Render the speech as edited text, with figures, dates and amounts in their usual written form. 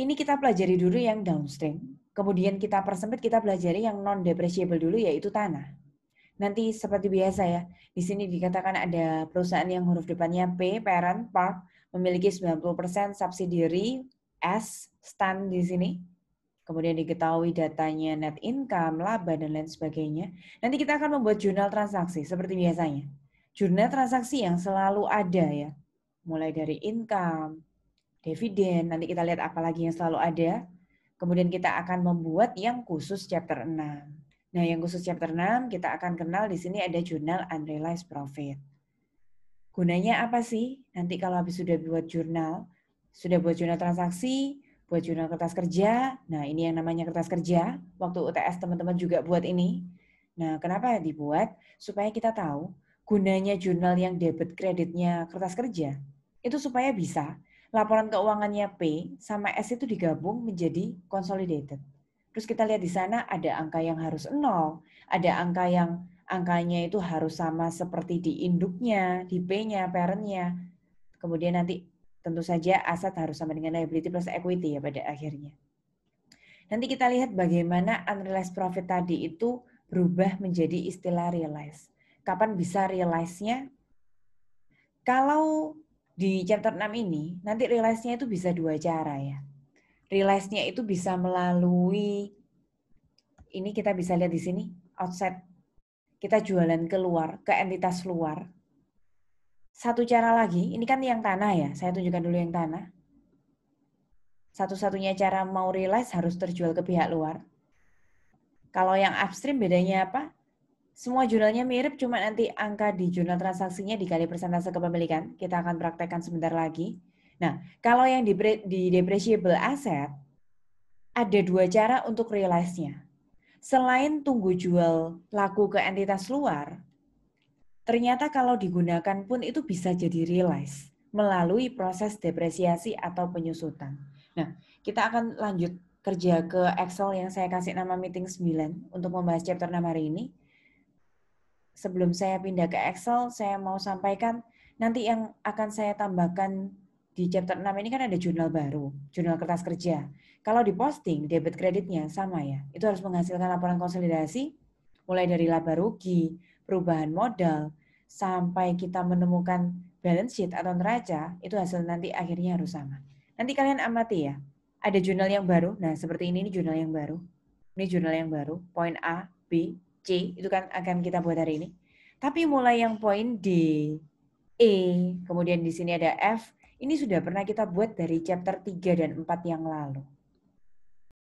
Ini kita pelajari dulu yang downstream, kemudian kita persempit, kita pelajari yang non-depreciable dulu, yaitu tanah. Nanti seperti biasa ya, di sini dikatakan ada perusahaan yang huruf depannya P, parent, park, memiliki 90% subsidiary, S, stand di sini. Kemudian diketahui datanya net income, laba, dan lain sebagainya. Nanti kita akan membuat jurnal transaksi seperti biasanya. Jurnal transaksi yang selalu ada ya, mulai dari income, dividen, nanti kita lihat apa lagi yang selalu ada. Kemudian kita akan membuat yang khusus chapter 6. Nah, yang khusus chapter 6 kita akan kenal di sini ada jurnal unrealized profit. Gunanya apa sih? Nanti kalau habis sudah buat jurnal transaksi, buat jurnal kertas kerja. Nah, ini yang namanya kertas kerja. Waktu UTS teman-teman juga buat ini. Nah, kenapa dibuat? Supaya kita tahu gunanya jurnal yang debit kreditnya kertas kerja. Itu supaya bisa laporan keuangannya P sama S itu digabung menjadi consolidated. Terus kita lihat di sana ada angka yang harus 0, ada angka yang angkanya itu harus sama seperti di induknya, di P-nya, parent-nya. Kemudian nanti tentu saja aset harus sama dengan liability plus equity ya pada akhirnya. Nanti kita lihat bagaimana unrealized profit tadi itu berubah menjadi istilah realize. Kapan bisa realize-nya? Kalau di chapter 6 ini, nanti realize-nya itu bisa dua cara ya. Realize-nya itu bisa melalui, ini kita bisa lihat di sini, outside. Kita jualan keluar, ke entitas luar. Satu cara lagi, ini kan yang tanah ya, saya tunjukkan dulu yang tanah. Satu-satunya cara mau realize harus terjual ke pihak luar. Kalau yang upstream bedanya apa? Semua jurnalnya mirip, cuma nanti angka di jurnal transaksinya dikali persentase kepemilikan. Kita akan praktekkan sebentar lagi. Nah, kalau yang di depreciable asset, ada dua cara untuk realize-nya. Selain tunggu jual laku ke entitas luar, ternyata kalau digunakan pun itu bisa jadi realize melalui proses depresiasi atau penyusutan. Nah, kita akan lanjut kerja ke Excel yang saya kasih nama meeting 9 untuk membahas chapter 6 hari ini. Sebelum saya pindah ke Excel, saya mau sampaikan nanti yang akan saya tambahkan di chapter 6 ini kan ada jurnal baru, jurnal kertas kerja. Kalau diposting, debit kreditnya sama ya. Itu harus menghasilkan laporan konsolidasi, mulai dari laba rugi, perubahan modal, sampai kita menemukan balance sheet atau neraca, itu hasil nanti akhirnya harus sama. Nanti kalian amati ya, ada jurnal yang baru, nah seperti ini jurnal yang baru. Ini jurnal yang baru, poin A, B, C, itu kan akan kita buat hari ini. Tapi mulai yang poin D, E, kemudian di sini ada F, ini sudah pernah kita buat dari chapter 3 dan 4 yang lalu.